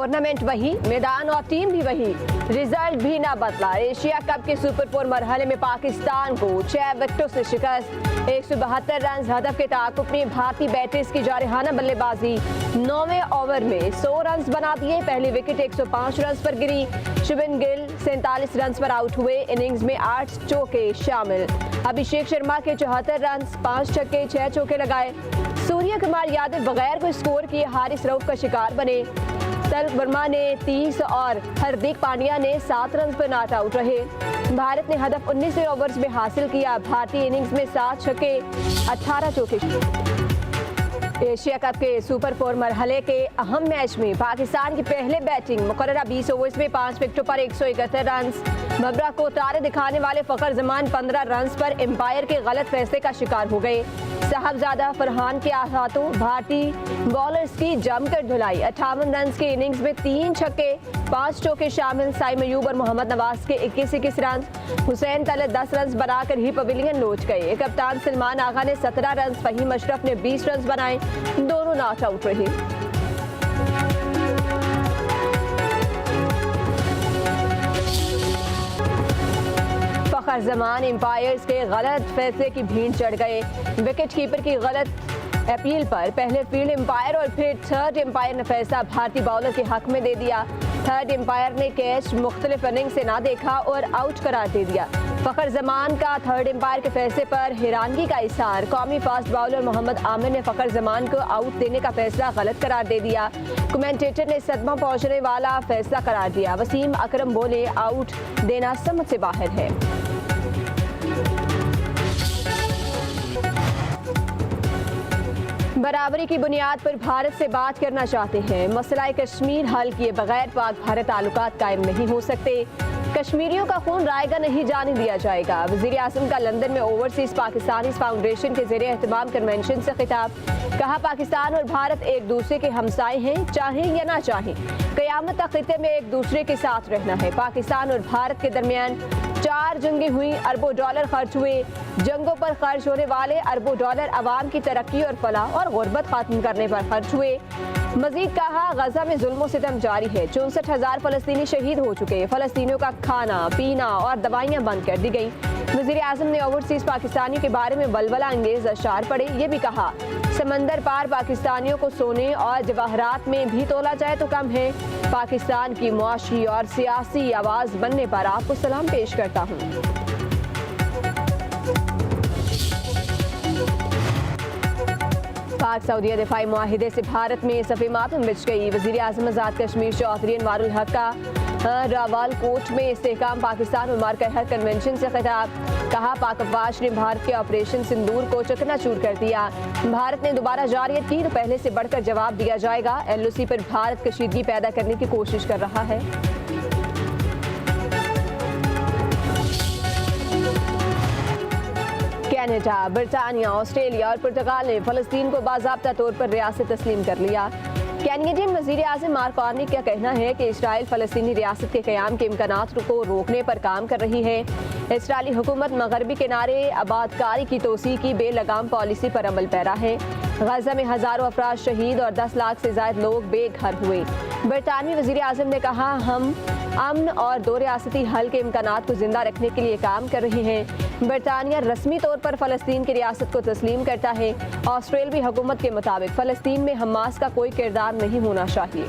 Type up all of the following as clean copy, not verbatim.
Tournament वही, मैदान और टीम भी वही, रिजल्ट भी ना बदला। एशिया कप के सुपर 4 मरहले में पाकिस्तान को 6 विकेटों से शिकस्त। 172 रन हदफ के ताकुब में भारतीय बैटर्स की जारहाना बल्लेबाजी। 9वें ओवर में 100 रन बना दिए। पहली विकेट 105 रन पर गिरी। शुभमन गिल 47 रन पर आउट हुए। इनिंग्स में 8 चौके शामिल। अभिषेक शर्मा के 74 रन, 5 छक्के 6 चौके लगाए। सूर्य कुमार यादव बगैर कोई स्कोर किए हारिस रऊफ का शिकार बने। तिलक वर्मा ने 30 और हार्दिक पांड्या ने 7 रन पर नॉट आउट रहे। भारत ने हदफ 19 ओवर्स में हासिल किया। भारतीय इनिंग्स में 7 छक्के 18 चौके। एशिया कप के सुपर 4 मरहले के अहम मैच में पाकिस्तान की पहले बैटिंग। मुकर्ररा 20 ओवर्स में 5 विकेटों पर 171 रन। बबरा को तारे दिखाने वाले फखर जमान 15 रन पर एम्पायर के गलत फैसले का शिकार हो गए। साहबजादा फरहान के हाथों भारतीय बॉलर्स की जमकर धुलाई। 58 रन के इनिंग्स में 3 छक्के 5 चौके शामिल। साइम अयूब और मोहम्मद नवाज के 21 रन। हुसैन तलत 10 रन बनाकर ही पवेलियन लौट गए। कप्तान सलमान आगा ने 17 रन, फहीम अशरफ ने 20 रन बनाए। दोनों नॉट आउट रहे। फखर जमान एम्पायर्स के गलत फैसले की भीड़ चढ़ गए। विकेट कीपर की गलत अपील पर पहले फील्ड एम्पायर और फिर थर्ड एम्पायर ने फैसला भारतीय बॉलर के हक में दे दिया। थर्ड एम्पायर ने कैच मुख्तलिफ इनिंग से ना देखा और आउट करार दे दिया। फखर जमान का थर्ड एम्पायर के फैसले पर हैरानगी का इजहार। कौमी फास्ट बॉलर मोहम्मद आमिर ने फखर जमान को आउट देने का फैसला गलत करार दे दिया। कमेंटेटर ने सदमा पहुंचने वाला फैसला करार दिया। वसीम अकरम बोले, आउट देना समझ से बाहर है। बराबरी की बुनियाद पर भारत से बात करना चाहते हैं। मसला कश्मीर हल किए बगैर पाक भारत ताल्लुकात कायम नहीं हो सकते। कश्मीरियों का खून रायगा नहीं जाने दिया जाएगा। वज़ीर आज़म का लंदन में ओवरसीज पाकिस्तानी फाउंडेशन के ज़रिए एहतमाम कन्वेंशन से खिताब। कहा, पाकिस्तान और भारत एक दूसरे के हमसाए हैं, चाहें या ना चाहें। क़यामत तक खिते में एक दूसरे के साथ रहना है। पाकिस्तान और भारत के दरमियान 4 जंगें हुई, अरबों डॉलर खर्च हुए। जंगों पर खर्च होने वाले अरबों डॉलर अवाम की तरक्की और फलाह और गुर्बत खत्म करने पर खर्च हुए। मजीद कहा, गजा में जुल्म सितम जारी है। 64,000 फलस्तीनी शहीद हो चुके। फलस्तीनियों का खाना पीना और दवाइयाँ बंद कर दी गई। वज़ीर आज़म ने ओवरसीज पाकिस्तानियों के बारे में बलबला अंगेज अशार पढ़े। ये भी कहा, समंदर पार पाकिस्तानियों को सोने और जवाहरात में भी तोला जाए तो कम है। पाकिस्तान की मुआशी और सियासी आवाज़ बनने पर आपको सलाम पेश करता हूँ। पाक सऊदीया दिफाई मुआहिदे से भारत में सफ़े मातम बिछ गई। वज़ीर आज़म आज़ाद कश्मीर चौधरी अनवारुल हक का रावलकोट में इस्तेहकाम पाकिस्तान और मार्कर कन्वेंशन से खिताब। कहा, पाक अफवाज ने भारत के ऑपरेशन सिंदूर को चकनाचूर कर दिया। भारत ने दोबारा जारियत की तो पहले से बढ़कर जवाब दिया जाएगा। LOC पर भारत कशीदगी पैदा करने की कोशिश कर रहा है। कनाडा, बरतानिया, ऑस्ट्रेलिया और पुर्तगाल ने फ़लस्तीन को बाज़ाब्ता तौर पर रियासत तस्लीम कर लिया। कैनेडियन वज़ीर आज़म मार्क कार्नी का कहना है कि इसराइल फ़लस्तीनी रियासत के क़याम के इम्कानात को रोकने पर काम कर रही है। इसराइली हुकूमत मगरबी किनारे आबादकारी की तोसी की बेलगाम पॉलिसी पर अमल पैरा है। गजा में हज़ारों अफराद शहीद और 10 लाख से ज़ायद लोग बेघर हुए। बरतानवी वज़ीर आज़म ने कहा, हम अमन और 2 रियासती हल के इम्कानात को जिंदा रखने के लिए काम कर रहे हैं। बरतानिया रस्मी तौर पर फ़लस्तीन की रियासत को तस्लीम करता है। ऑस्ट्रेलियाई हुकूमत के मुताबिक फ़लस्तीन में हमास का कोई किरदार नहीं होना चाहिए।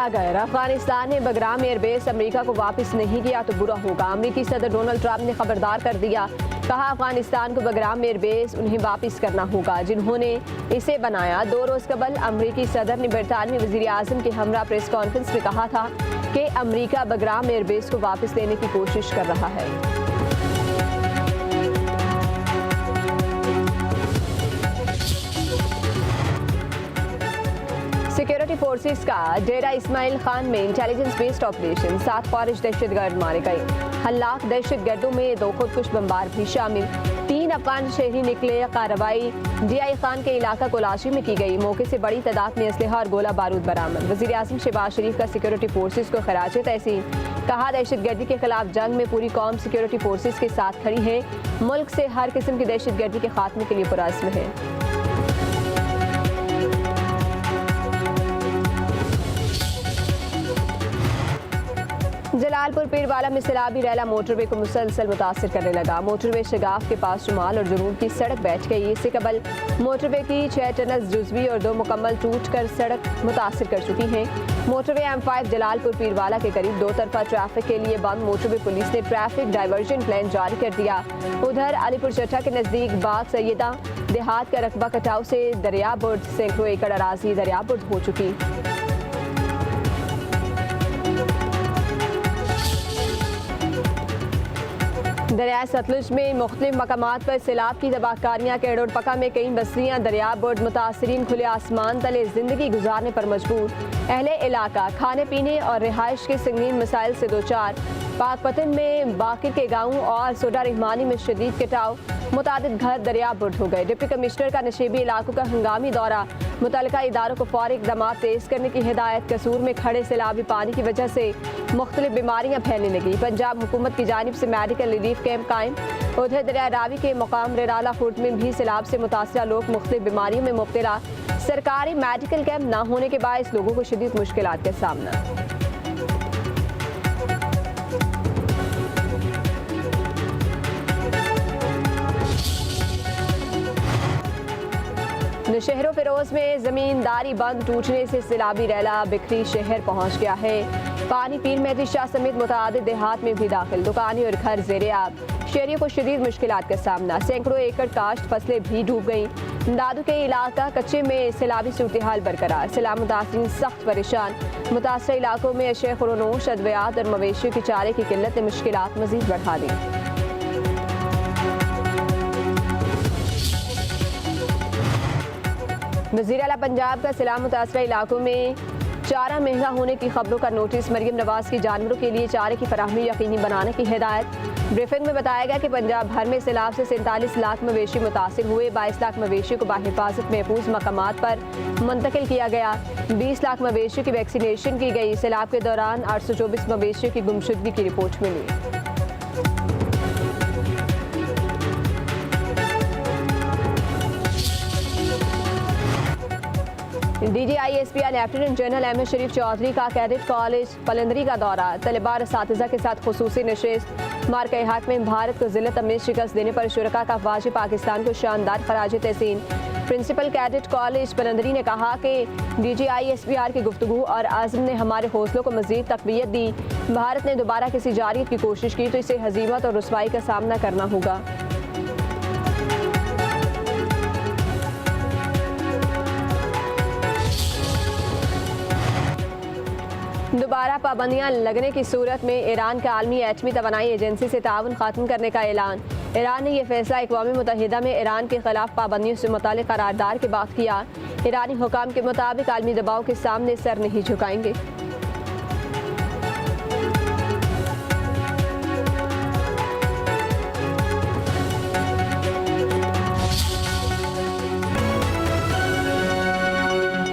अगर अफगानिस्तान ने बगराम एयरबेस अमेरिका को वापस नहीं किया तो बुरा होगा। अमेरिकी सदर डोनाल्ड ट्रंप ने खबरदार कर दिया। कहा, अफगानिस्तान को बगराम एयरबेस उन्हें वापस करना होगा जिन्होंने इसे बनाया। 2 रोज़ कबल अमेरिकी सदर ने बरतानवी वज़ीर आज़म के हमरा प्रेस कॉन्फ्रेंस में कहा था कि अमेरिका बगराम एयरबेस को वापस लेने की कोशिश कर रहा है। सिक्योरिटी फोर्सेस का डेरा इस्माइल खान में इंटेलिजेंस बेस्ड ऑपरेशन। 7 ख्वारिज दहशतगर्द मारे गए। हलाक दहशतगर्दों में 2 खुदकुश बमबार भी शामिल। 3 अफगान शहरी निकले। कार्रवाई DI खान के इलाका कोलाशी में की गई। मौके से बड़ी तादाद में असलहा और गोला बारूद बरामद। वज़ीर आज़म शहबाज शरीफ का सिक्योरिटी फोर्सेस को खराज तहसीन। कहा, दहशतगर्दी के खिलाफ जंग में पूरी कौम सिक्योरिटी फोर्सेस के साथ खड़ी है। मुल्क से हर किस्म की दहशतगर्दी के खात्मे के लिए पुरअज़्म है। जलालपुर पीरवाला में सैलाबी रैला मोटरवे को मुसलसल मुतासर करने लगा। मोटरवे शगाफ के पास शुमाल और जनूब की सड़क बैठ गई। इससे कबल मोटरवे की 6 टनल जुजवी और 2 मुकम्मल टूटकर सड़क मुतासर कर चुकी हैं। मोटरवे M5 जलालपुर पीरवाला के करीब 2 तरफा ट्रैफिक के लिए बंद। मोटरवे पुलिस ने ट्रैफिक डाइवर्जन प्लान जारी कर दिया। उधर अलीपुर चट्टा के नजदीक बाग सैयदा देहात का रकबा कटाव से दरिया बुर्द सैकड़ों एकड़ अराजी दरिया बुर्द हो चुकी। दरिया सतलुज में मुख्तलिफ मकामात पर सैलाब की तबाहकारियाँ। केड़ोड़ पका में कई बस्तियाँ दरिया बुर्द, मुतासरीन खुले आसमान तले जिंदगी गुजारने पर मजबूर। अहले इलाका खाने पीने और रिहाइश के संगीन मसाइल से दो चार। पाकपतन में बाकिर के गाँव और सोडा रहमानी में शदीद कटाव, मुतादिद घर दरिया बुर्द हो गए। डिप्टी कमिश्नर का नशेबी इलाकों का हंगामी दौरा, मुतल्लिका इदारों को फौरी इक़दाम तेज करने की हिदायत। कसूर में खड़े सैलाबी पानी की वजह से मुख्तलिफ बीमारियाँ फैलने लगी। पंजाब हुकूमत की जानिब से मेडिकल रिलीफ कैंप कायम। उधर दरिया रावी के मुकाम रेराला खुर्द में भी सैलाब से मुतासरा लोग मुख्तलिफ बीमारियों में मुब्तला। सरकारी मेडिकल कैंप न होने के बायस लोगों को शदीद मुश्किलात का सामना। शहरों फिरोज में जमींदारी बंद टूटने से सैलाबी रैला बिखरी शहर पहुंच गया है। पानी पीर मेहदी शाह समेत मुतादिद देहात में भी दाखिल। दुकानें और घर ज़ेरे आब, शहरियों को शदीद मुश्किलात का सामना। सैकड़ों एकड़ काश्त फसलें भी डूब गईं। दादू के इलाका कच्चे में सैलाबी सूरत हाल बरकरार। सैलाब मुतासरीन सख्त परेशान। मुतासर इलाकों में अशे खुरनोश, अद्वियात और मवेशियों के चारे की किल्लत ने मुश्किलात मजीद बढ़ा दी। वज़ीर आला पंजाब का सैलाब मुतासरा इलाकों में चारा महंगा होने की खबरों का नोटिस। मरियम नवाज की जानवरों के लिए चारे की फराहमी यकीनी बनाने की हिदायत। ब्रीफिंग में बताया गया कि पंजाब भर में सैलाब से 47 लाख मवेशी मुतासिर हुए। 22 लाख मवेशियों को बाहिफाजत महफूज मकामात पर मुंतकिल किया गया। 20 लाख मवेशियों की वैक्सीनेशन की गई। सैलाब के दौरान 824 मवेशियों की गुमशुदगी की रिपोर्ट मिली। DGISP lieutenant general M.A. शरीफ चौधरी का कैडेट कॉलेज पलंदरी का दौरा। तलबा और असातिज़ा के साथ खुसूसी नशिस्त। मार्के हक में भारत को जिल्लत में शिकस्त देने पर शुरका का अफवाज पाकिस्तान को शानदार खराज तहसीन। प्रिंसिपल कैडेट कॉलेज पलंदरी ने कहा कि DGISPR की गुफ्तगू और आज़म ने हमारे हौसलों को मज़ीद तक़वियत दी। भारत ने दोबारा किसी जारियत की कोशिश की तो इसे हज़ीमत और रुसवाई का सामना करना होगा। दोबारा पाबंदियां लगने की सूरत में ईरान का आलमी एटमी तवानाई एजेंसी से ताउन खत्म करने का ऐलान। ईरान ने यह फैसला अक़वाम मुत्तहिदा में ईरान के खिलाफ पाबंदियों से मुताल्लिक़ करारदाद के बाद किया। ईरानी हुकाम के मुताबिक आलमी दबाव के सामने सर नहीं झुकाएंगे।